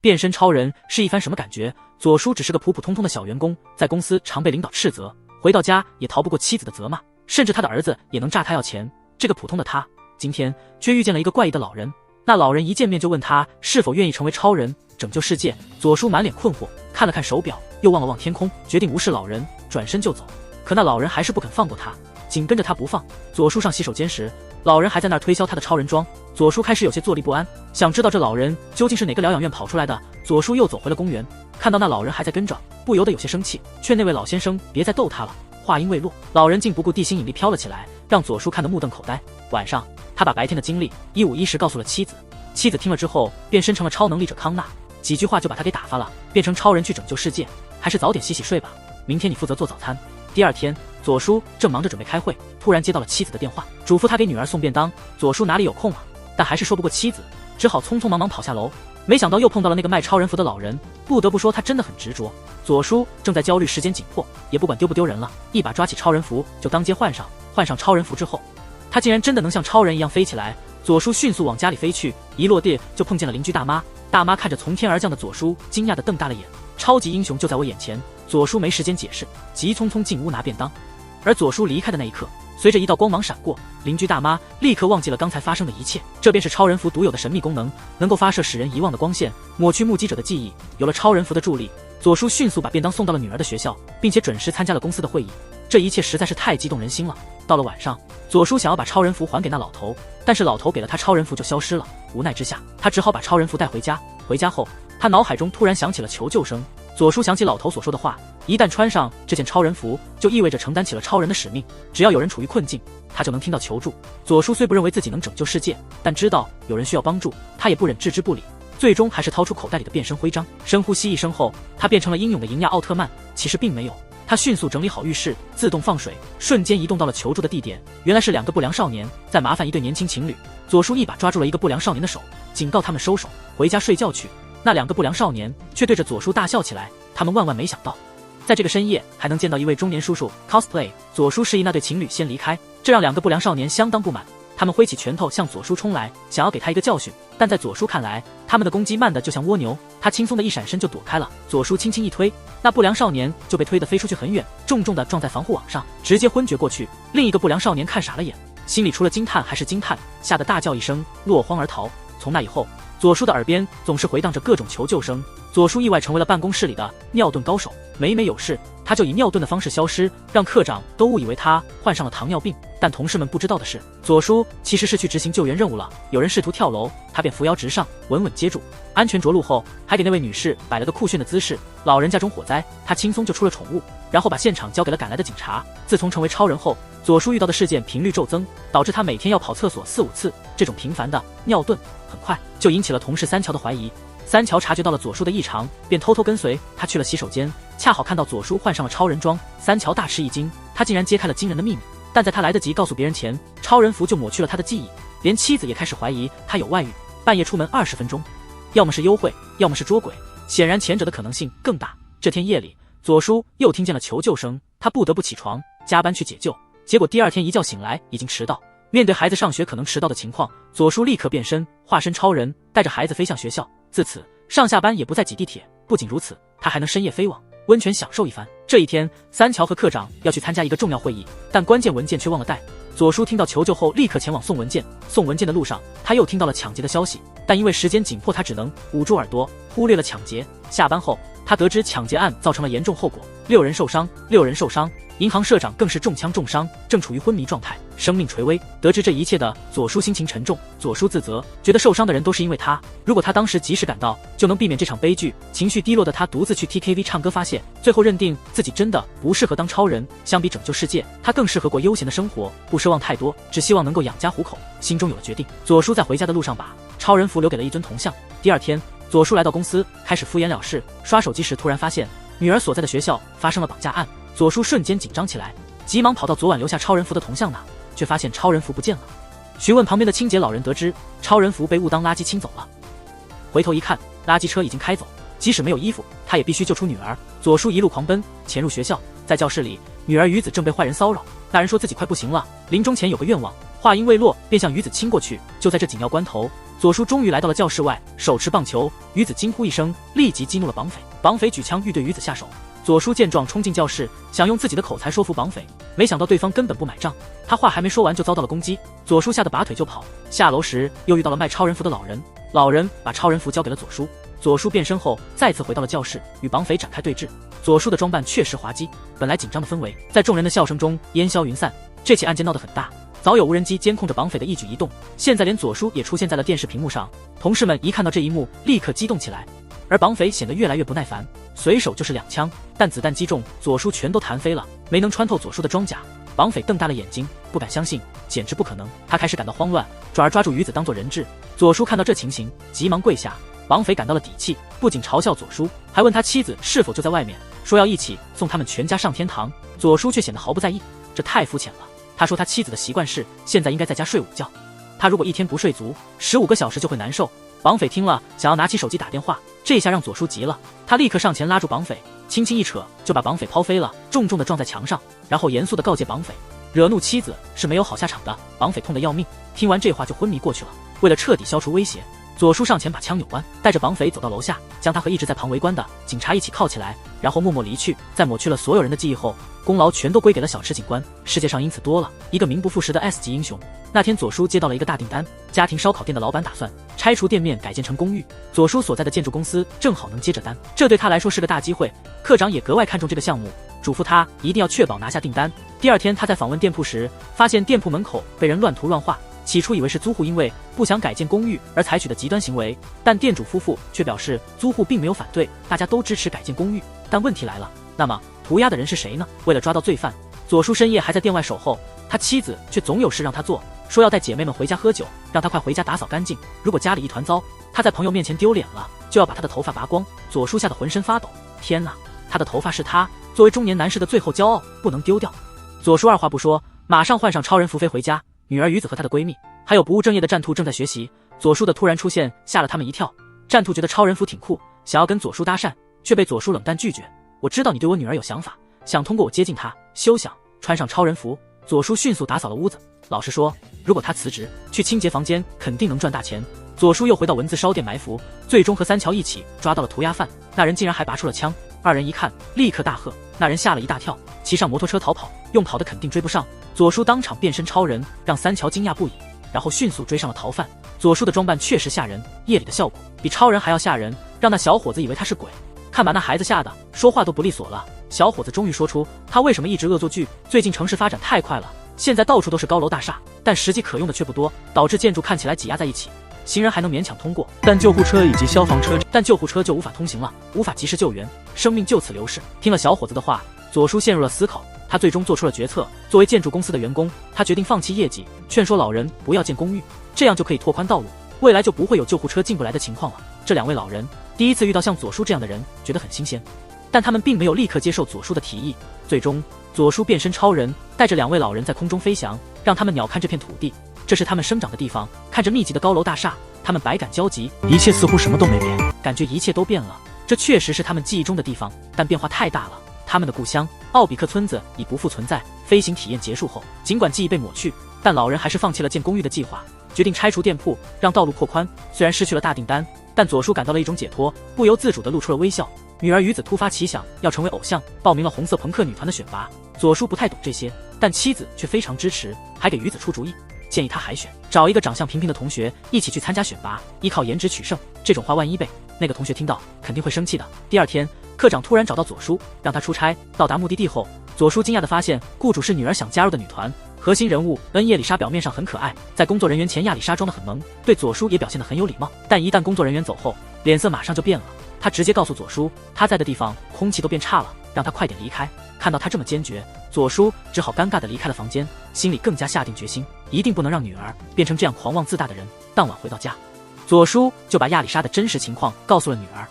变身超人是一番什么感觉？左叔只是个普普通通的小员工，在公司常被领导斥责，回到家也逃不过妻子的责骂，甚至他的儿子也能诈他要钱。这个普通的他，今天却遇见了一个怪异的老人。那老人一见面就问他是否愿意成为超人，拯救世界。左叔满脸困惑，看了看手表，又望了望天空，决定无视老人，转身就走。可那老人还是不肯放过他，紧跟着他不放。左叔上洗手间时，老人还在那儿推销他的超人装。左叔开始有些坐立不安，想知道这老人究竟是哪个疗养院跑出来的。左叔又走回了公园，看到那老人还在跟着，不由得有些生气，劝那位老先生别再逗他了。话音未落，老人竟不顾地心引力飘了起来，让左叔看得目瞪口呆。晚上，他把白天的经历一五一十告诉了妻子。妻子听了之后，变身成了超能力者康纳，几句话就把他给打发了，变成超人去拯救世界。还是早点洗洗睡吧，明天你负责做早餐。第二天，左叔正忙着准备开会，突然接到了妻子的电话，嘱咐他给女儿送便当。左叔哪里有空啊，但还是说不过妻子，只好匆匆忙忙跑下楼。没想到又碰到了那个卖超人服的老人，不得不说他真的很执着。左叔正在焦虑时间紧迫，也不管丢不丢人了，一把抓起超人服就当街换上。换上超人服之后，他竟然真的能像超人一样飞起来。左叔迅速往家里飞去，一落地就碰见了邻居大妈。大妈看着从天而降的左叔，惊讶地瞪大了眼。超级英雄就在我眼前，左叔没时间解释，急匆匆进屋拿便当。而左叔离开的那一刻，随着一道光芒闪过，邻居大妈立刻忘记了刚才发生的一切。这便是超人服独有的神秘功能，能够发射使人遗忘的光线，抹去目击者的记忆。有了超人服的助力，左叔迅速把便当送到了女儿的学校，并且准时参加了公司的会议。这一切实在是太激动人心了。到了晚上，左叔想要把超人服还给那老头，但是老头给了他超人服就消失了。无奈之下，他只好把超人服带回家。回家后，他脑海中突然响起了求救声。左叔想起老头所说的话，一旦穿上这件超人服，就意味着承担起了超人的使命，只要有人处于困境，他就能听到求助。左叔虽不认为自己能拯救世界，但知道有人需要帮助，他也不忍置之不理，最终还是掏出口袋里的变身徽章。深呼吸一声后，他变成了英勇的银亚奥特曼。其实并没有，他迅速整理好浴室，自动放水，瞬间移动到了求助的地点。原来是两个不良少年在麻烦一对年轻情侣。左叔一把抓住了一个不良少年的手，警告他们收手，回家睡觉去。那两个不良少年却对着左叔大笑起来，他们万万没想到，在这个深夜还能见到一位中年叔叔 cosplay。左叔示意那对情侣先离开，这让两个不良少年相当不满。他们挥起拳头向左叔冲来，想要给他一个教训，但在左叔看来，他们的攻击慢的就像蜗牛，他轻松的一闪身就躲开了。左叔轻轻一推，那不良少年就被推得飞出去很远，重重的撞在防护网上，直接昏厥过去。另一个不良少年看傻了眼，心里除了惊叹还是惊叹，吓得大叫一声，落荒而逃。从那以后，左叔的耳边总是回荡着各种求救声。左叔意外成为了办公室里的尿遁高手，每有事他就以尿遁的方式消失，让科长都误以为他患上了糖尿病。但同事们不知道的是，左叔其实是去执行救援任务了。有人试图跳楼，他便扶摇直上，稳稳接住，安全着陆后还给那位女士摆了个酷炫的姿势。老人家中火灾，他轻松就出了宠物，然后把现场交给了赶来的警察。自从成为超人后，左叔遇到的事件频率骤增，导致他每天要跑厕所4-5次。这种频繁的尿遁很快就引起了同事三桥的怀疑。三桥察觉到了左叔的异常，便偷偷跟随他去了洗手间，恰好看到左叔换上了超人装。三桥大吃一惊，他竟然揭开了惊人的秘密。但在他来得及告诉别人前，超人服就抹去了他的记忆，连妻子也开始怀疑他有外遇。半夜出门20分钟，要么是幽会，要么是捉鬼，显然前者的可能性更大。这天夜里，左叔又听见了求救声，他不得不起床加班去解救。结果第二天一觉醒来已经迟到。面对孩子上学可能迟到的情况，左叔立刻变身，化身超人，带着孩子飞向学校。自此上下班也不再挤地铁，不仅如此，他还能深夜飞往温泉享受一番。这一天，三桥和科长要去参加一个重要会议，但关键文件却忘了带。左叔听到求救后，立刻前往送文件。送文件的路上，他又听到了抢劫的消息，但因为时间紧迫，他只能捂住耳朵，忽略了抢劫。下班后，他得知抢劫案造成了严重后果，6人受伤，银行社长更是中枪重伤，正处于昏迷状态，生命垂危。得知这一切的左叔心情沉重，左叔自责，觉得受伤的人都是因为他，如果他当时及时赶到，就能避免这场悲剧。情绪低落的他独自去 TKV 唱歌发泄，最后认定自己真的不适合当超人，相比拯救世界，他更适合过悠闲的生活，不奢望太多，只希望能够养家糊口。心中有了决定，左叔在回家的路上把超人服留给了一尊铜像。第二天，左叔来到公司，开始敷衍了事。刷手机时，突然发现女儿所在的学校发生了绑架案。左叔瞬间紧张起来，急忙跑到昨晚留下超人服的铜像那，却发现超人服不见了。询问旁边的清洁老人，得知超人服被误当垃圾清走了。回头一看，垃圾车已经开走，即使没有衣服，他也必须救出女儿。左叔一路狂奔，潜入学校，在教室里，女儿鱼子正被坏人骚扰。那人说自己快不行了，临终前有个愿望。话音未落，便向鱼子亲过去。就在这紧要关头，左叔终于来到了教室外，手持棒球，鱼子惊呼一声，立即激怒了绑匪。绑匪举枪欲对鱼子下手，左叔见状冲进教室，想用自己的口才说服绑匪，没想到对方根本不买账。他话还没说完就遭到了攻击，左叔吓得拔腿就跑。下楼时又遇到了卖超人服的老人，老人把超人服交给了左叔。左叔变身后再次回到了教室，与绑匪展开对峙。左叔的装扮确实滑稽，本来紧张的氛围在众人的笑声中烟消云散。这起案件闹得很大，早有无人机监控着绑匪的一举一动，现在连左叔也出现在了电视屏幕上。同事们一看到这一幕，立刻激动起来，而绑匪显得越来越不耐烦，随手就是2枪，但子弹击中左叔全都弹飞了，没能穿透左叔的装甲。绑匪瞪大了眼睛，不敢相信，简直不可能。他开始感到慌乱，转而抓住鱼子当作人质。左叔看到这情形，急忙跪下。绑匪感到了底气，不仅嘲笑左叔，还问他妻子是否就在外面，说要一起送他们全家上天堂。左叔却显得毫不在意，这太肤浅了。他说他妻子的习惯是现在应该在家睡午觉，他如果一天不睡足15个小时就会难受。绑匪听了想要拿起手机打电话，这下让左叔急了，他立刻上前拉住绑匪，轻轻一扯就把绑匪抛飞了，重重的撞在墙上，然后严肃的告诫绑匪，惹怒妻子是没有好下场的。绑匪痛得要命，听完这话就昏迷过去了。为了彻底消除威胁，左叔上前把枪扭弯，带着绑匪走到楼下，将他和一直在旁围观的警察一起铐起来，然后默默离去。在抹去了所有人的记忆后，功劳全都归给了小池警官。世界上因此多了一个名不副实的 S 级英雄。那天左叔接到了一个大订单，家庭烧烤店的老板打算拆除店面改建成公寓，左叔所在的建筑公司正好能接着单，这对他来说是个大机会。科长也格外看重这个项目，嘱咐他一定要确保拿下订单。第二天他在访问店铺时，发现店铺门口被人乱涂乱画，起初以为是租户因为不想改建公寓而采取的极端行为，但店主夫妇却表示租户并没有反对，大家都支持改建公寓。但问题来了，那么涂鸦的人是谁呢？为了抓到罪犯，左叔深夜还在店外守候，他妻子却总有事让他做，说要带姐妹们回家喝酒，让他快回家打扫干净，如果家里一团糟，他在朋友面前丢脸了，就要把他的头发拔光。左叔吓得浑身发抖，天哪，他的头发是他作为中年男士的最后骄傲，不能丢掉。左叔二话不说，马上换上超人服飞回家。女儿鱼子和她的闺蜜，还有不务正业的战兔正在学习。左叔的突然出现吓了他们一跳。战兔觉得超人服挺酷，想要跟左叔搭讪，却被左叔冷淡拒绝。我知道你对我女儿有想法，想通过我接近她，休想。穿上超人服，左叔迅速打扫了屋子。老实说，如果他辞职去清洁房间，肯定能赚大钱。左叔又回到文字烧店埋伏，最终和三桥一起抓到了涂鸦犯，那人竟然还拔出了枪。二人一看，立刻大喝，那人吓了一大跳，骑上摩托车逃跑，用跑的肯定追不上。左叔当场变身超人，让三桥惊讶不已，然后迅速追上了逃犯。左叔的装扮确实吓人，夜里的效果比超人还要吓人，让那小伙子以为他是鬼，看把那孩子吓得说话都不利索了。小伙子终于说出他为什么一直恶作剧，最近城市发展太快了，现在到处都是高楼大厦，但实际可用的却不多，导致建筑看起来挤压在一起，行人还能勉强通过，但救护车以及消防车就无法通行了，无法及时救援，生命就此流逝。听了小伙子的话，左叔陷入了思考，他最终做出了决策。作为建筑公司的员工，他决定放弃业绩，劝说老人不要建公寓，这样就可以拓宽道路，未来就不会有救护车进不来的情况了。这两位老人第一次遇到像左叔这样的人，觉得很新鲜，但他们并没有立刻接受左叔的提议。最终，左叔变身超人，带着两位老人在空中飞翔，让他们鸟瞰这片土地，这是他们生长的地方。看着密集的高楼大厦，他们百感交集，一切似乎什么都没变，感觉一切都变了。这确实是他们记忆中的地方，但变化太大了。他们的故乡奥比克村子已不复存在。飞行体验结束后，尽管记忆被抹去，但老人还是放弃了建公寓的计划，决定拆除店铺，让道路扩宽。虽然失去了大订单，但左叔感到了一种解脱，不由自主地露出了微笑。女儿鱼子突发奇想要成为偶像，报名了红色朋克女团的选拔。左叔不太懂这些，但妻子却非常支持，还给鱼子出主意，建议他海选，找一个长相平平的同学一起去参加选拔，依靠颜值取胜。这种话万一被那个同学听到，肯定会生气的。第二天，科长突然找到左叔，让他出差。到达目的地后，左叔惊讶地发现雇主是女儿想加入的女团。核心人物恩叶里莎表面上很可爱，在工作人员前亚里莎装得很萌，对左叔也表现得很有礼貌。但一旦工作人员走后，脸色马上就变了。他直接告诉左叔，他在的地方空气都变差了，让他快点离开。看到他这么坚决，左叔只好尴尬地离开了房间，心里更加下定决心，一定不能让女儿变成这样狂妄自大的人。当晚回到家，左叔就把亚里莎的真实情况告诉了女儿，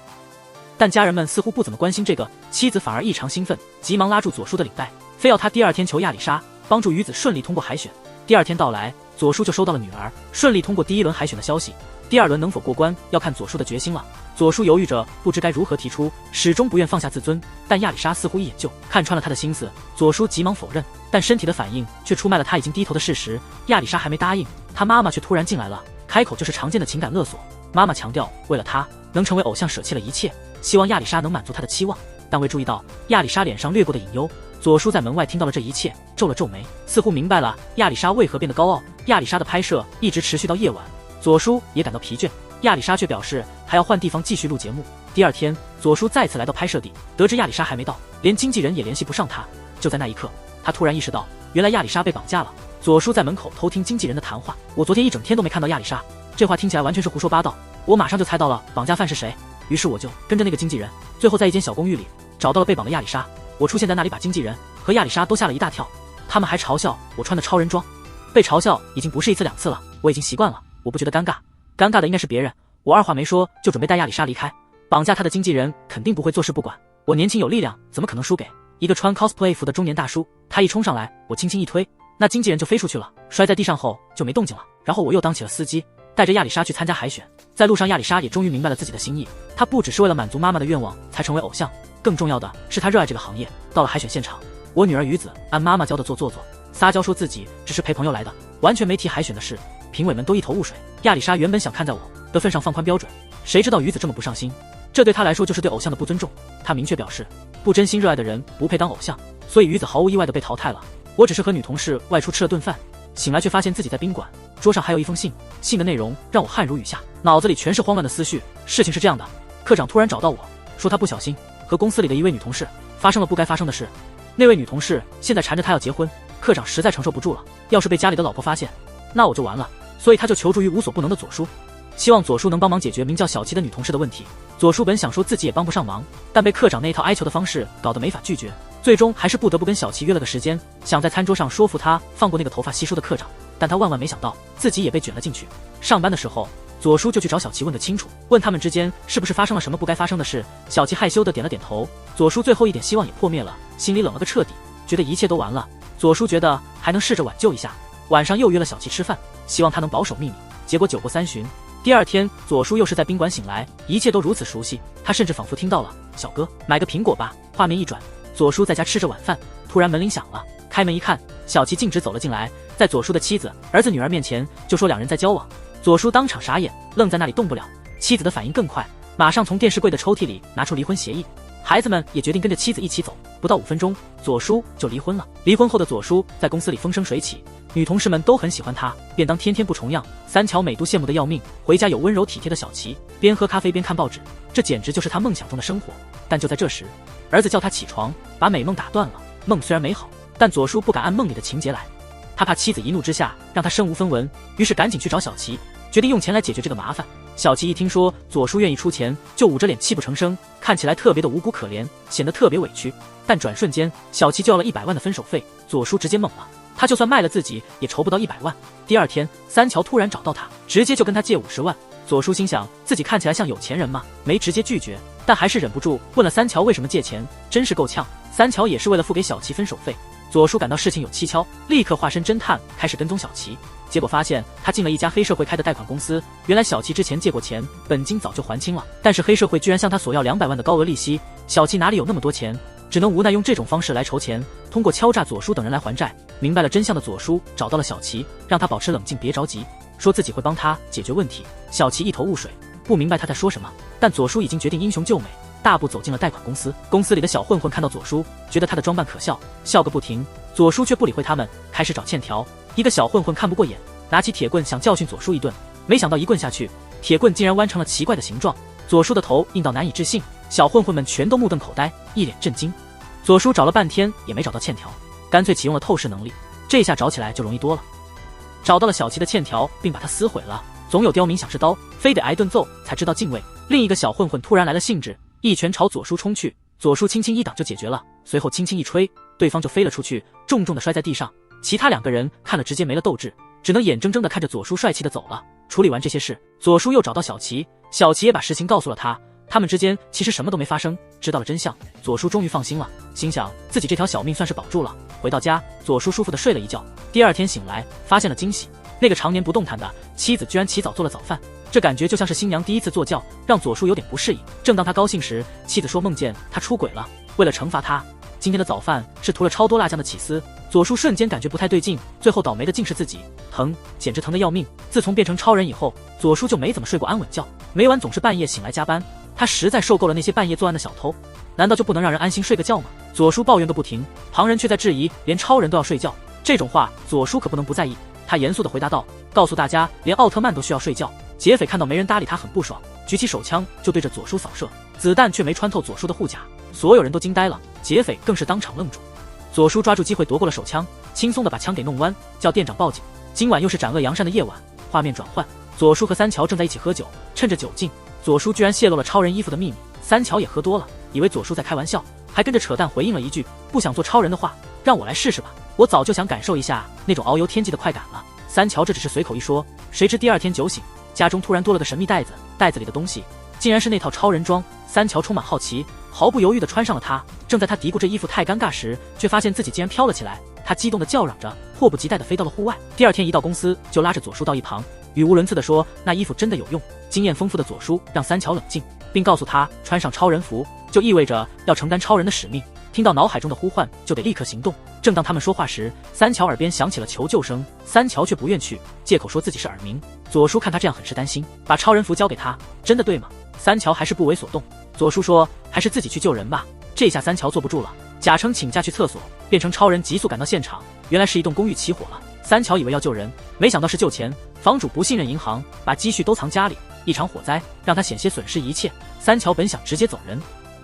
但家人们似乎不怎么关心这个，妻子反而异常兴奋，急忙拉住左叔的领带，非要他第二天求亚里莎帮助鱼子顺利通过海选。第二天到来，左叔就收到了女儿顺利通过第一轮海选的消息，第二轮能否过关要看左叔的决心了。左叔犹豫着不知该如何提出，始终不愿放下自尊，但亚里莎似乎一眼就看穿了他的心思。左叔急忙否认，但身体的反应却出卖了他已经低头的事实。亚里莎还没答应，他妈妈却突然进来了，开口就是常见的情感勒索。妈妈强调，为了他能成为偶像，舍弃了一切，希望亚里莎能满足他的期望。但未注意到亚里莎脸上掠过的隐忧。左叔在门外听到了这一切，皱了皱眉，似乎明白了亚里莎为何变得高傲。亚里莎的拍摄一直持续到夜晚，左叔也感到疲倦，亚里莎却表示还要换地方继续录节目。第二天，左叔再次来到拍摄地，得知亚里莎还没到，连经纪人也联系不上他。就在那一刻，他突然意识到，原来亚里莎被绑架了。左叔在门口偷听经纪人的谈话，我昨天一整天都没看到亚里莎，这话听起来完全是胡说八道。我马上就猜到了绑架犯是谁，于是我就跟着那个经纪人，最后在一间小公寓里找到了被绑的亚里莎。我出现在那里，把经纪人和亚里莎都吓了一大跳，他们还嘲笑我穿的超人装。被嘲笑已经不是一次两次了，我已经习惯了，我不觉得尴尬，尴尬的应该是别人。我二话没说就准备带亚里莎离开，绑架他的经纪人肯定不会坐视不管，我年轻有力量，怎么可能输给一个穿 cosplay 服的中年大叔？他一冲上来，我轻轻一推，那经纪人就飞出去了，摔在地上后就没动静了。然后我又当起了司机，带着亚里莎去参加海选。在路上，亚里莎也终于明白了自己的心意，她不只是为了满足妈妈的愿望才成为偶像，更重要的是她热爱这个行业。到了海选现场，我女儿鱼子按妈妈教的做，撒娇说自己只是陪朋友来的，完全没提海选的事，评委们都一头雾水。亚里莎原本想看在我的份上放宽标准，谁知道鱼子这么不上心，这对她来说就是对偶像的不尊重。她明确表示，不真心热爱的人不配当偶像，所以鱼子毫无意外的被淘汰了。我只是和女同事外出吃了顿饭，醒来却发现自己在宾馆，桌上还有一封信，信的内容让我汗如雨下，脑子里全是慌乱的思绪。事情是这样的，科长突然找到我说，他不小心和公司里的一位女同事发生了不该发生的事，那位女同事现在缠着他要结婚，科长实在承受不住了，要是被家里的老婆发现，那我就完了，所以他就求助于无所不能的左叔，希望左叔能帮忙解决名叫小七的女同事的问题。左叔本想说自己也帮不上忙，但被科长那一套哀求的方式搞得没法拒绝，最终还是不得不跟小七约了个时间，想在餐桌上说服他放过那个头发稀疏的科长，但他万万没想到自己也被卷了进去。上班的时候，左叔就去找小七问个清楚，问他们之间是不是发生了什么不该发生的事。小七害羞的点了点头，左叔最后一点希望也破灭了，心里冷了个彻底，觉得一切都完了。左叔觉得还能试着挽救一下，晚上又约了小七吃饭，希望他能保守秘密。结果酒过三巡，第二天左叔又是在宾馆醒来，一切都如此熟悉，他甚至仿佛听到了小哥买个苹果吧。画面一转，左叔在家吃着晚饭，突然门铃响了，开门一看，小七径直走了进来，在左叔的妻子、儿子、女儿面前就说两人在交往。左叔当场傻眼，愣在那里动不了。妻子的反应更快，马上从电视柜的抽屉里拿出离婚协议，孩子们也决定跟着妻子一起走。不到5分钟，左叔就离婚了。离婚后的左叔在公司里风生水起，女同事们都很喜欢他，便当天天不重样。三乔美都羡慕的要命，回家有温柔体贴的小琪，边喝咖啡边看报纸，这简直就是他梦想中的生活。但就在这时，儿子叫他起床，把美梦打断了。梦虽然美好，但左叔不敢按梦里的情节来，他怕妻子一怒之下让他身无分文，于是赶紧去找小琪，决定用钱来解决这个麻烦。小琪一听说左叔愿意出钱，就捂着脸泣不成声，看起来特别的无辜可怜，显得特别委屈。但转瞬间，小琪就要了100万的分手费，左叔直接懵了，他就算卖了自己也筹不到100万。第二天，三乔突然找到他，直接就跟他借50万。左叔心想自己看起来像有钱人吗？没直接拒绝，但还是忍不住问了三乔为什么借钱，真是够呛。三乔也是为了付给小琪分手费。左叔感到事情有蹊跷，立刻化身侦探，开始跟踪小琪。结果发现他进了一家黑社会开的贷款公司，原来小琪之前借过钱，本金早就还清了，但是黑社会居然向他索要200万的高额利息。小琪哪里有那么多钱，只能无奈用这种方式来筹钱，通过敲诈左叔等人来还债。明白了真相的左叔找到了小琪，让他保持冷静，别着急，说自己会帮他解决问题。小琪一头雾水，不明白他在说什么，但左叔已经决定英雄救美，大步走进了贷款公司。公司里的小混混看到左叔，觉得他的装扮可笑，笑个不停。左叔却不理会他们，开始找欠条。一个小混混看不过眼，拿起铁棍想教训左叔一顿，没想到一棍下去，铁棍竟然弯成了奇怪的形状，左叔的头硬到难以置信。小混混们全都目瞪口呆，一脸震惊。左叔找了半天也没找到欠条，干脆启用了透视能力，这下找起来就容易多了。找到了小琪的欠条，并把它撕毁了。总有刁民想是刀，非得挨顿揍才知道敬畏。另一个小混混突然来了兴致，一拳朝左叔冲去，左叔轻轻一挡就解决了，随后轻轻一吹，对方就飞了出去，重重的摔在地上。其他2个人看了直接没了斗志，只能眼睁睁的看着左叔帅气的走了。处理完这些事，左叔又找到小琪，小琪也把实情告诉了他，他们之间其实什么都没发生。知道了真相，左叔终于放心了，心想自己这条小命算是保住了。回到家，左叔舒服的睡了一觉。第二天醒来，发现了惊喜，那个常年不动弹的妻子居然起早做了早饭，这感觉就像是新娘第一次坐轿，让左叔有点不适应。正当他高兴时，妻子说梦见他出轨了，为了惩罚他，今天的早饭是涂了超多辣酱的起司。左叔瞬间感觉不太对劲，最后倒霉的竟是自己，疼，简直疼得要命。自从变成超人以后，左叔就没怎么睡过安稳觉，每晚总是半夜醒来加班。他实在受够了那些半夜作案的小偷，难道就不能让人安心睡个觉吗？左叔抱怨个不停，旁人却在质疑，连超人都要睡觉，这种话左叔可不能不在意。他严肃地回答道，告诉大家，连奥特曼都需要睡觉。劫匪看到没人搭理他，很不爽，举起手枪就对着左叔扫射，子弹却没穿透左叔的护甲，所有人都惊呆了，劫匪更是当场愣住。左叔抓住机会夺过了手枪，轻松地把枪给弄弯，叫店长报警。今晚又是斩恶扬善的夜晚，画面转换，左叔和三桥正在一起喝酒，趁着酒劲，左叔居然泄露了超人衣服的秘密。三桥也喝多了，以为左叔在开玩笑，还跟着扯淡回应了一句，不想做超人的话，让我来试试吧，我早就想感受一下那种遨游天际的快感了。三桥这只是随口一说，谁知第二天酒醒，家中突然多了个神秘袋子，袋子里的东西竟然是那套超人装。三桥充满好奇，毫不犹豫地穿上了它。正在他嘀咕这衣服太尴尬时，却发现自己竟然飘了起来。他激动地叫嚷着，迫不及待地飞到了户外。第二天一到公司，就拉着左叔到一旁，语无伦次地说那衣服真的有用。经验丰富的左叔让三桥冷静，并告诉他穿上超人服就意味着要承担超人的使命，听到脑海中的呼唤就得立刻行动。正当他们说话时，三桥耳边响起了求救声，三桥却不愿去，借口说自己是耳鸣。左叔看他这样很是担心，把超人服交给他，真的对吗？三桥还是不为所动。左叔说还是自己去救人吧。这下三桥坐不住了，假称请假去厕所，变成超人急速赶到现场，原来是一栋公寓起火了。三桥以为要救人，没想到是救钱。房主不信任银行，把积蓄都藏家里，一场火灾让他险些损失一切。三桥本想直接走人，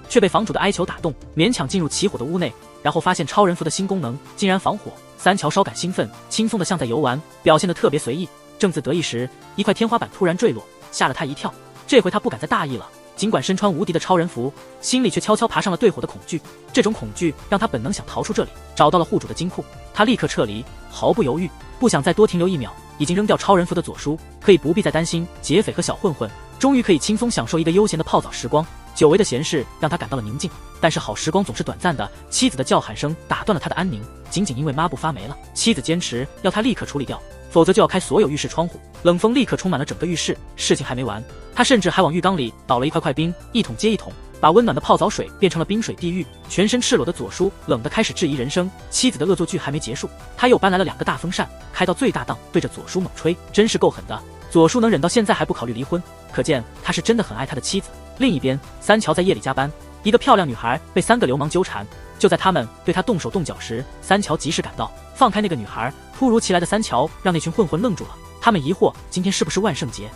却被房主的哀求打动，勉强进入起火的屋内，然后发现超人服的新功能竟然防火。三桥稍感兴奋，轻松的像在游玩，表现得特别随意。正自得意时，一块天花板突然坠落，吓了他一跳。这回他不敢再大意了，尽管身穿无敌的超人服，心里却悄悄爬上了对火的恐惧。这种恐惧让他本能想逃出这里，找到了户主的金库，他立刻撤离，毫不犹豫，不想再多停留一秒。已经扔掉超人服的左叔可以不必再担心劫匪和小混混，终于可以轻松享受一个悠闲的泡澡时光。久违的闲适让他感到了宁静，但是好时光总是短暂的，妻子的叫喊声打断了他的安宁。仅仅因为抹布发霉了，妻子坚持要他立刻处理掉，否则就要开所有浴室窗户。冷风立刻充满了整个浴室。事情还没完，他甚至还往浴缸里倒了一块块冰，一桶接一桶，把温暖的泡澡水变成了冰水地狱。全身赤裸的左叔冷得开始质疑人生。妻子的恶作剧还没结束，他又搬来了2个大风扇，开到最大档，对着左叔猛吹，真是够狠的。左叔能忍到现在还不考虑离婚，可见他是真的很爱他的妻子。另一边，三桥在夜里加班，一个漂亮女孩被3个流氓纠缠。就在他们对她动手动脚时，三桥及时赶到，放开那个女孩。突如其来的三桥让那群混混愣住了，他们疑惑今天是不是万圣节？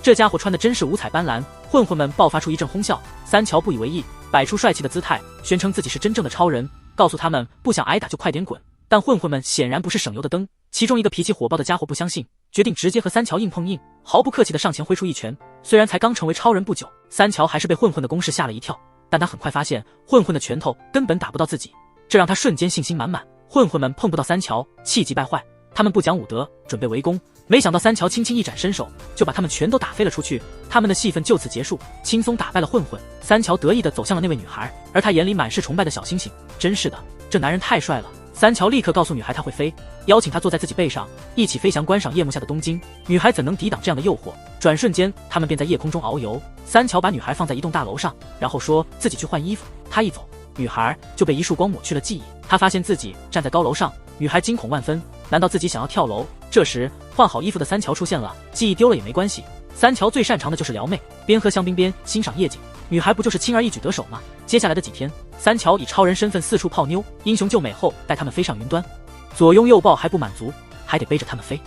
这家伙穿的真是五彩斑斓。混混们爆发出一阵哄笑，三桥不以为意，摆出帅气的姿态，宣称自己是真正的超人，告诉他们不想挨打就快点滚。但混混们显然不是省油的灯，其中一个脾气火爆的家伙不相信，决定直接和三桥硬碰硬，毫不客气地上前挥出一拳。虽然才刚成为超人不久，三桥还是被混混的攻势吓了一跳，但他很快发现混混的拳头根本打不到自己，这让他瞬间信心满满。混混们碰不到三桥，气急败坏，他们不讲武德，准备围攻。没想到三桥轻轻一展身手，就把他们全都打飞了出去。他们的戏份就此结束，轻松打败了混混。三桥得意地走向了那位女孩，而他眼里满是崇拜的小星星。真是的，这男人太帅了。三桥立刻告诉女孩他会飞，邀请她坐在自己背上，一起飞翔观赏夜幕下的东京。女孩怎能抵挡这样的诱惑？转瞬间，他们便在夜空中遨游。三桥把女孩放在一栋大楼上，然后说自己去换衣服。他一走，女孩就被一束光抹去了记忆。他发现自己站在高楼上，女孩惊恐万分，难道自己想要跳楼？这时换好衣服的三桥出现了，记忆丢了也没关系。三桥最擅长的就是撩妹，边喝香槟边欣赏夜景，女孩不就是轻而易举得手吗？接下来的几天，三桥以超人身份四处泡妞，英雄救美后带他们飞上云端，左拥右抱还不满足，还得背着他们飞，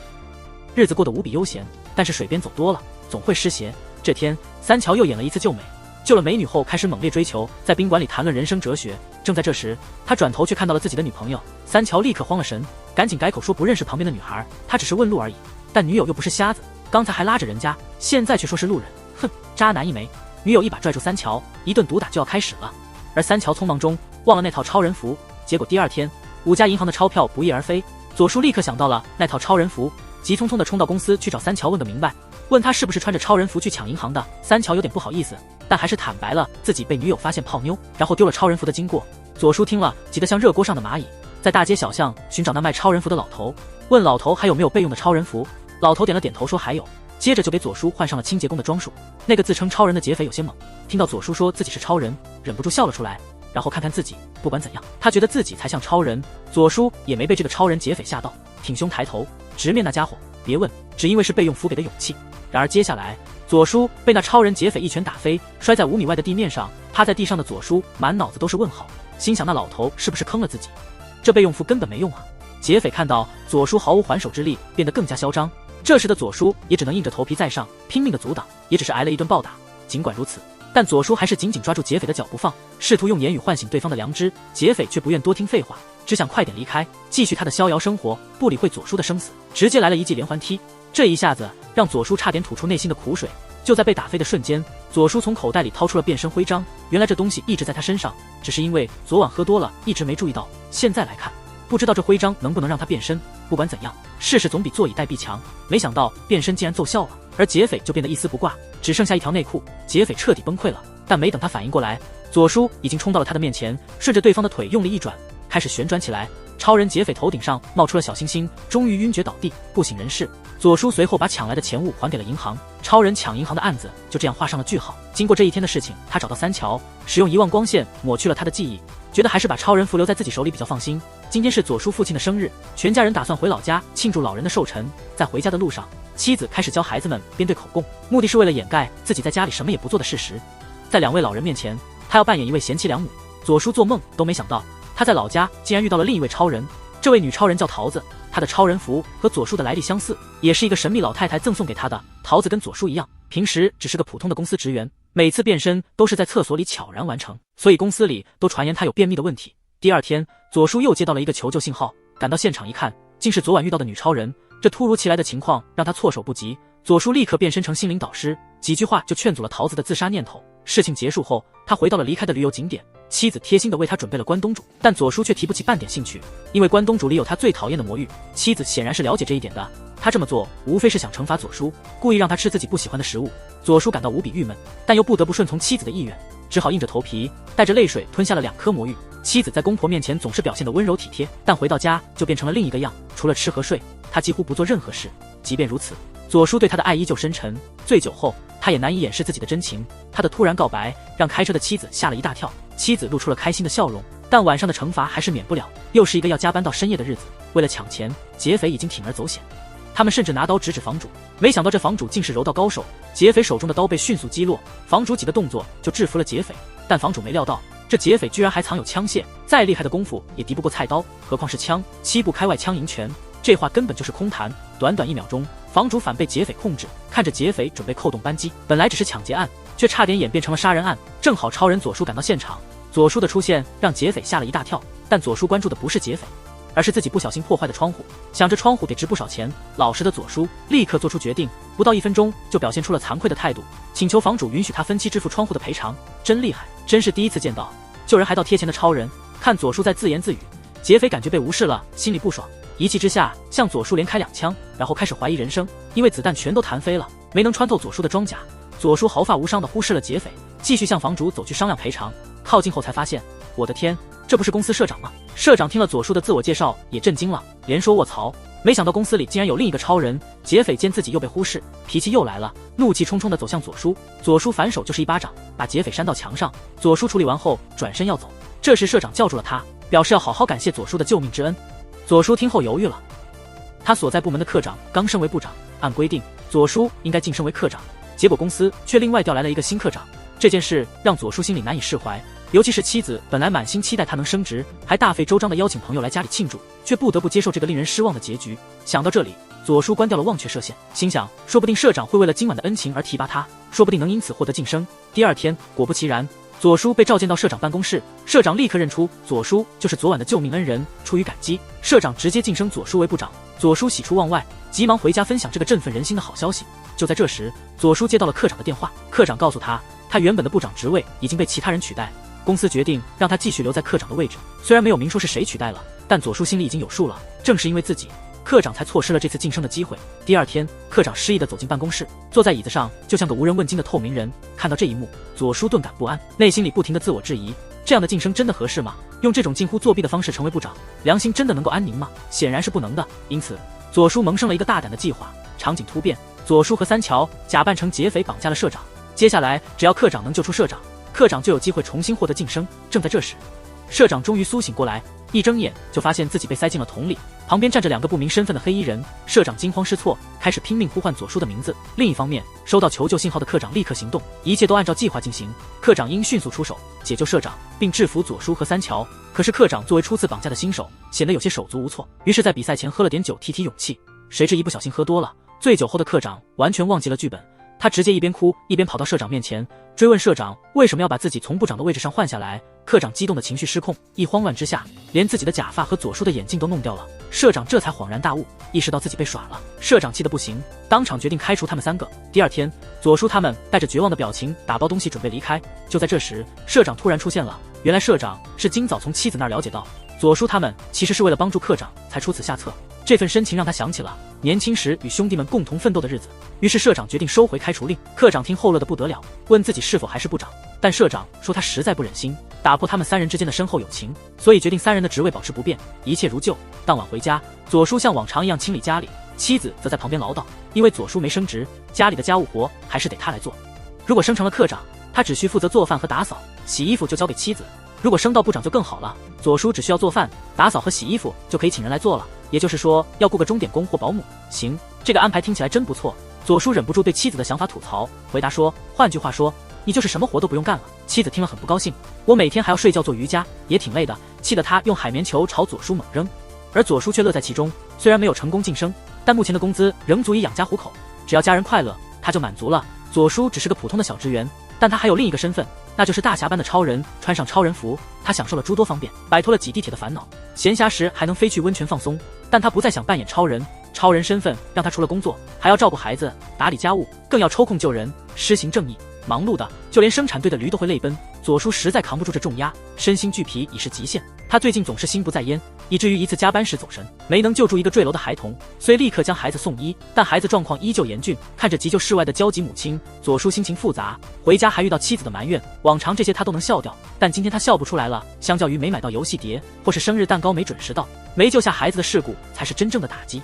日子过得无比悠闲。但是水边走多了，总会湿鞋。这天，三桥又演了一次救美，救了美女后开始猛烈追求，在宾馆里谈论人生哲学。正在这时，他转头却看到了自己的女朋友，三桥立刻慌了神，赶紧改口说不认识旁边的女孩，他只是问路而已。但女友又不是瞎子，刚才还拉着人家，现在却说是路人，哼，渣男一枚。女友一把拽住三桥，一顿毒打就要开始了。而三桥匆忙中忘了那套超人服，结果第二天5家银行的钞票不翼而飞。左叔立刻想到了那套超人服，急匆匆地冲到公司去找三桥问个明白，问他是不是穿着超人服去抢银行的。三桥有点不好意思，但还是坦白了自己被女友发现泡妞，然后丢了超人服的经过。左叔听了急得像热锅上的蚂蚁，在大街小巷寻找那卖超人服的老头，问老头还有没有备用的超人服。老头点了点头说还有，接着就给左叔换上了清洁工的装束。那个自称超人的劫匪有些懵，听到左叔说自己是超人，忍不住笑了出来。然后看看自己。不管怎样，他觉得自己才像超人。左叔也没被这个超人劫匪吓到，挺胸抬头，直面那家伙。别问，只因为是备用符给的勇气。然而接下来，左叔被那超人劫匪一拳打飞，摔在5米外的地面上。趴在地上的左叔满脑子都是问号，心想那老头是不是坑了自己？这备用符根本没用啊！劫匪看到左叔毫无还手之力，变得更加嚣张。这时的左叔也只能硬着头皮在上，拼命的阻挡，也只是挨了一顿暴打。尽管如此，但左叔还是紧紧抓住劫匪的脚不放，试图用言语唤醒对方的良知。劫匪却不愿多听废话，只想快点离开，继续他的逍遥生活，不理会左叔的生死，直接来了一记连环踢。这一下子让左叔差点吐出内心的苦水。就在被打飞的瞬间，左叔从口袋里掏出了变身徽章。原来这东西一直在他身上，只是因为昨晚喝多了，一直没注意到。现在来看，不知道这徽章能不能让他变身。不管怎样，试试总比坐以待毙强。没想到变身竟然奏效了，而劫匪就变得一丝不挂，只剩下一条内裤。劫匪彻底崩溃了，但没等他反应过来，左叔已经冲到了他的面前，顺着对方的腿用力一转，开始旋转起来。超人劫匪头顶上冒出了小星星，终于晕厥倒地，不省人事。左叔随后把抢来的钱物还给了银行，超人抢银行的案子就这样画上了句号。经过这一天的事情，他找到三桥，使用遗忘光线抹去了他的记忆，觉得还是把超人符留在自己手里比较放心。今天是左叔父亲的生日，全家人打算回老家庆祝老人的寿辰。在回家的路上，妻子开始教孩子们编对口供，目的是为了掩盖自己在家里什么也不做的事实。在2位老人面前，他要扮演一位贤妻良母。左叔做梦都没想到，他在老家竟然遇到了另一位超人。这位女超人叫桃子，她的超人符和左叔的来历相似，也是一个神秘老太太赠送给她的。桃子跟左叔一样，平时只是个普通的公司职员，每次变身都是在厕所里悄然完成，所以公司里都传言她有便秘的问题。第二天，左叔又接到了一个求救信号，赶到现场一看，竟是昨晚遇到的女超人。这突如其来的情况让他措手不及，左叔立刻变身成心灵导师，几句话就劝阻了桃子的自杀念头。事情结束后，他回到了离开的旅游景点，妻子贴心地为他准备了关东煮，但左叔却提不起半点兴趣，因为关东煮里有他最讨厌的魔芋。妻子显然是了解这一点的，他这么做无非是想惩罚左叔，故意让他吃自己不喜欢的食物。左叔感到无比郁闷，但又不得不顺从妻子的意愿，只好硬着头皮带着泪水吞下了2颗魔芋。妻子在公婆面前总是表现得温柔体贴，但回到家就变成了另一个样，除了吃和睡，他几乎不做任何事。即便如此，左叔对他的爱依旧深沉。醉酒后，他也难以掩饰自己的真情。他的突然告白让开车的妻子吓了一大跳，妻子露出了开心的笑容。但晚上的惩罚还是免不了，又是一个要加班到深夜的日子。为了抢钱，劫匪已经铤而走险，他们甚至拿刀直指房主。没想到这房主竟是柔道高手，劫匪手中的刀被迅速击落，房主几个动作就制服了劫匪。但房主没料到，这劫匪居然还藏有枪械，再厉害的功夫也敌不过菜刀，何况是枪，7步开外枪赢拳。这话根本就是空谈。短短1秒钟，房主反被劫匪控制。看着劫匪准备扣动扳机，本来只是抢劫案，却差点演变成了杀人案。正好超人左叔赶到现场，左叔的出现让劫匪吓了一大跳。但左叔关注的不是劫匪，而是自己不小心破坏的窗户。想着窗户得值不少钱，老实的左叔立刻做出决定，不到1分钟就表现出了惭愧的态度，请求房主允许他分期支付窗户的赔偿。真厉害，真是第一次见到救人还倒贴钱的超人。看左叔在自言自语，劫匪感觉被无视了，心里不爽，一气之下向左叔连开2枪，然后开始怀疑人生，因为子弹全都弹飞了，没能穿透左叔的装甲。左叔毫发无伤地忽视了劫匪，继续向房主走去商量赔偿。靠近后才发现，我的天，这不是公司社长吗？社长听了左叔的自我介绍也震惊了，连说卧槽，没想到公司里竟然有另一个超人。劫匪见自己又被忽视，脾气又来了，怒气冲冲地走向左叔。左叔反手就是一巴掌，把劫匪扇到墙上。左叔处理完后转身要走，这时社长叫住了他，表示要好好感谢左叔的救命之恩。左叔听后犹豫了，他所在部门的科长刚升为部长，按规定左叔应该晋升为科长，结果公司却另外调来了一个新科长。这件事让左叔心里难以释怀，尤其是妻子本来满心期待他能升职，还大费周章地邀请朋友来家里庆祝，却不得不接受这个令人失望的结局。想到这里，左叔关掉了忘却射线，心想说不定社长会为了今晚的恩情而提拔他，说不定能因此获得晋升。第二天，果不其然，左叔被召见到社长办公室，社长立刻认出左叔就是昨晚的救命恩人。出于感激，社长直接晋升左叔为部长。左叔喜出望外，急忙回家分享这个振奋人心的好消息。就在这时，左叔接到了科长的电话，科长告诉他，他原本的部长职位已经被其他人取代，公司决定让他继续留在科长的位置。虽然没有明说是谁取代了，但左叔心里已经有数了，正是因为自己，科长才错失了这次晋升的机会。第二天，科长失意地走进办公室，坐在椅子上就像个无人问津的透明人。看到这一幕，左叔顿感不安，内心里不停地自我质疑，这样的晋升真的合适吗？用这种近乎作弊的方式成为部长，良心真的能够安宁吗？显然是不能的。因此，左叔萌生了一个大胆的计划。场景突变，左叔和三桥假扮成劫匪绑架了社长，接下来只要科长能救出社长，课长就有机会重新获得晋升。正在这时，社长终于苏醒过来，一睁眼就发现自己被塞进了桶里，旁边站着2个不明身份的黑衣人。社长惊慌失措，开始拼命呼唤左叔的名字。另一方面，收到求救信号的课长立刻行动，一切都按照计划进行。课长应迅速出手解救社长，并制服左叔和三桥。可是课长作为初次绑架的新手，显得有些手足无措，于是在比赛前喝了点酒提提勇气。谁知一不小心喝多了，醉酒后的课长完全忘记了剧本，他直接一边哭一边跑到社长面前，追问社长为什么要把自己从部长的位置上换下来。课长激动的情绪失控，一慌乱之下，连自己的假发和左叔的眼镜都弄掉了。社长这才恍然大悟，意识到自己被耍了。社长气得不行，当场决定开除他们3个。第二天，左叔他们带着绝望的表情打包东西准备离开。就在这时，社长突然出现了。原来社长是今早从妻子那儿了解到，左叔他们其实是为了帮助课长才出此下策。这份深情让他想起了年轻时与兄弟们共同奋斗的日子，于是社长决定收回开除令。课长听后乐得不得了，问自己是否还是部长，但社长说他实在不忍心打破他们3人之间的深厚友情，所以决定3人的职位保持不变，一切如旧。当晚回家，左叔像往常一样清理家里，妻子则在旁边唠叨，因为左叔没升职，家里的家务活还是得他来做。如果升成了课长，他只需负责做饭和打扫，洗衣服就交给妻子；如果升到部长就更好了，左叔只需要做饭、打扫和洗衣服就可以请人来做了。也就是说，要雇个钟点工或保姆。行，这个安排听起来真不错。左叔忍不住对妻子的想法吐槽，回答说：“换句话说，你就是什么活都不用干了。”妻子听了很不高兴，我每天还要睡觉做瑜伽，也挺累的，气得他用海绵球朝左叔猛扔，而左叔却乐在其中。虽然没有成功晋升，但目前的工资仍足以养家糊口，只要家人快乐，他就满足了。左叔只是个普通的小职员，但他还有另一个身份，那就是大侠般的超人。穿上超人服，他享受了诸多方便，摆脱了挤地铁的烦恼，闲暇时还能飞去温泉放松。但他不再想扮演超人，超人身份让他除了工作，还要照顾孩子、打理家务，更要抽空救人，施行正义。忙碌的就连生产队的驴都会泪奔。左叔实在扛不住这重压，身心俱疲已是极限。他最近总是心不在焉，以至于一次加班时走神，没能救助一个坠楼的孩童，虽立刻将孩子送医，但孩子状况依旧严峻。看着急救室外的焦急母亲，左叔心情复杂。回家还遇到妻子的埋怨，往常这些他都能笑掉，但今天他笑不出来了。相较于没买到游戏碟或是生日蛋糕没准时到，没救下孩子的事故才是真正的打击。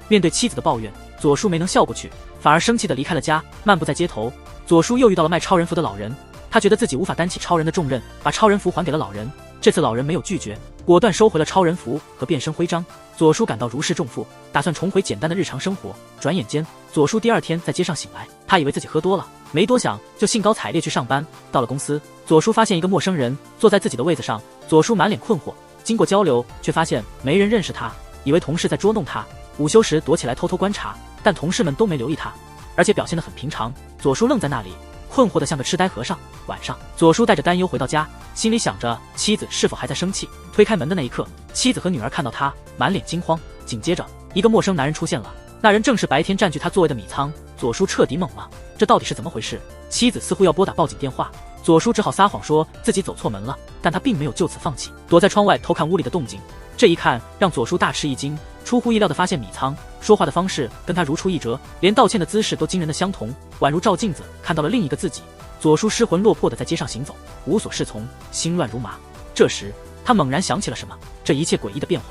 面对妻子的抱怨，左叔没能笑过去，反而生气地离开了家。漫步在街头，左叔又遇到了卖超人服的老人，他觉得自己无法担起超人的重任，把超人服还给了老人。这次老人没有拒绝，果断收回了超人服和变身徽章。左叔感到如释重负，打算重回简单的日常生活。转眼间，左叔第二天在街上醒来，他以为自己喝多了，没多想就兴高采烈去上班。到了公司，左叔发现一个陌生人坐在自己的位子上，左叔满脸困惑，经过交流却发现没人认识他，以为同事在捉弄他。午休时躲起来偷偷观察，但同事们都没留意他，而且表现得很平常。左叔愣在那里，困惑得像个痴呆和尚。晚上，左叔带着担忧回到家，心里想着妻子是否还在生气。推开门的那一刻，妻子和女儿看到他，满脸惊慌。紧接着，一个陌生男人出现了，那人正是白天占据他座位的米仓。左叔彻底懵了，这到底是怎么回事？妻子似乎要拨打报警电话，左叔只好撒谎说自己走错门了，但他并没有就此放弃，躲在窗外偷看屋里的动静。这一看让左叔大吃一惊，出乎意料地发现米仓说话的方式跟他如出一辙，连道歉的姿势都惊人的相同，宛如照镜子看到了另一个自己。左叔失魂落魄地在街上行走，无所适从，心乱如麻。这时他猛然想起了什么，这一切诡异的变化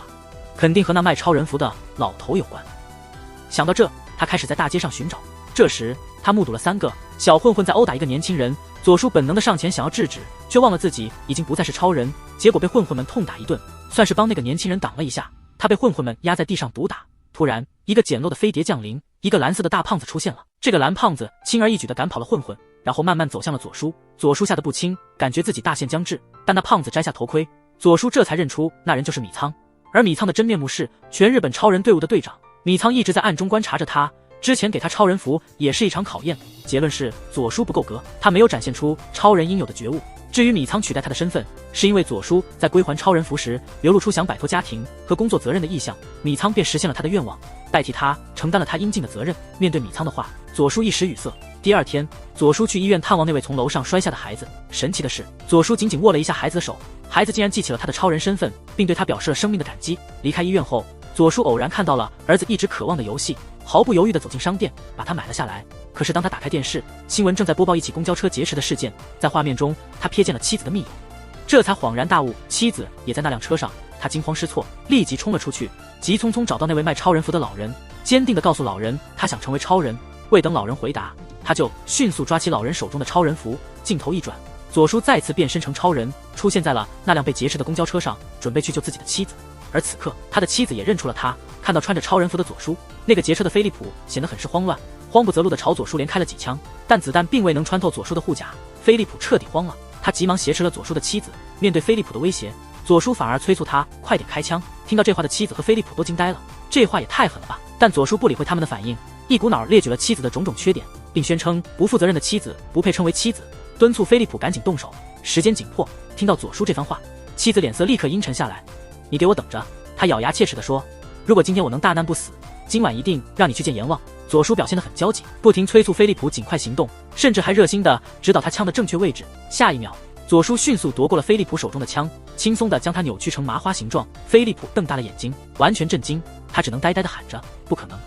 肯定和那卖超人服的老头有关。想到这，他开始在大街上寻找。这时他目睹了3个小混混在殴打一个年轻人，左叔本能地上前想要制止，却忘了自己已经不再是超人，结果被混混们痛打一顿，算是帮那个年轻人挡了一下。他被混混们压在地上毒打。突然，一个简陋的飞碟降临，一个蓝色的大胖子出现了。这个蓝胖子轻而易举地赶跑了混混，然后慢慢走向了左叔。左叔吓得不轻，感觉自己大限将至，但那胖子摘下头盔，左叔这才认出那人就是米仓。而米仓的真面目是全日本超人队伍的队长。米仓一直在暗中观察着他，之前给他超人服也是一场考验。结论是左叔不够格，他没有展现出超人应有的觉悟。至于米仓取代他的身份，是因为左叔在归还超人服时流露出想摆脱家庭和工作责任的意向，米仓便实现了他的愿望，代替他承担了他应尽的责任。面对米仓的话，左叔一时语塞。第二天，左叔去医院探望那位从楼上摔下的孩子。神奇的是，左叔紧紧握了一下孩子的手，孩子竟然记起了他的超人身份，并对他表示了生命的感激。离开医院后，左叔偶然看到了儿子一直渴望的游戏，毫不犹豫地走进商店，把它买了下来。可是当他打开电视，新闻正在播报一起公交车劫持的事件，在画面中他瞥见了妻子的密友，这才恍然大悟，妻子也在那辆车上。他惊慌失措，立即冲了出去，急匆匆找到那位卖超人服的老人，坚定地告诉老人他想成为超人。未等老人回答，他就迅速抓起老人手中的超人服，镜头一转，左叔再次变身成超人，出现在了那辆被劫持的公交车上，准备去救自己的妻子。而此刻，他的妻子也认出了他，看到穿着超人服的左叔，那个劫车的菲利普显得很是慌乱，慌不择路的朝左叔连开了几枪，但子弹并未能穿透左叔的护甲。菲利普彻底慌了，他急忙挟持了左叔的妻子。面对菲利普的威胁，左叔反而催促他快点开枪。听到这话的妻子和菲利普都惊呆了，这话也太狠了吧！但左叔不理会他们的反应，一股脑列举了妻子的种种缺点，并宣称不负责任的妻子不配称为妻子，敦促菲利普赶紧动手，时间紧迫。听到左叔这番话，妻子脸色立刻阴沉下来。你给我等着！他咬牙切齿地说，如果今天我能大难不死，今晚一定让你去见阎王。左叔表现得很焦急，不停催促菲利普尽快行动，甚至还热心地指导他枪的正确位置。下一秒，左叔迅速夺过了菲利普手中的枪，轻松地将它扭曲成麻花形状。菲利普瞪大了眼睛，完全震惊，他只能呆呆地喊着不可能。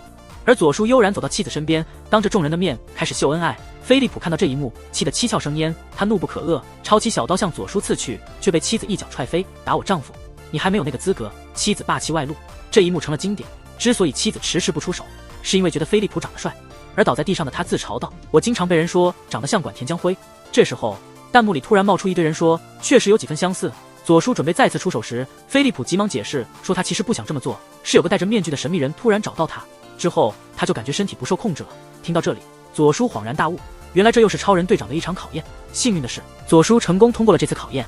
而左叔悠然走到妻子身边，当着众人的面开始秀恩爱。菲利普看到这一幕，气得七窍生烟，他怒不可遏，抄起小刀向左叔刺去，却被妻子一脚踹飞。打我丈夫，你还没有那个资格！妻子霸气外露，这一幕成了经典。之所以妻子迟迟不出手，是因为觉得菲利普长得帅。而倒在地上的他自嘲道，我经常被人说长得像管田将辉。这时候弹幕里突然冒出一堆人说，确实有几分相似。左叔准备再次出手时，菲利普急忙解释说他其实不想这么做，是有个戴着面具的神秘人突然找到他，之后他就感觉身体不受控制了。听到这里，左叔恍然大悟，原来这又是超人队长的一场考验。幸运的是，左叔成功通过了这次考验。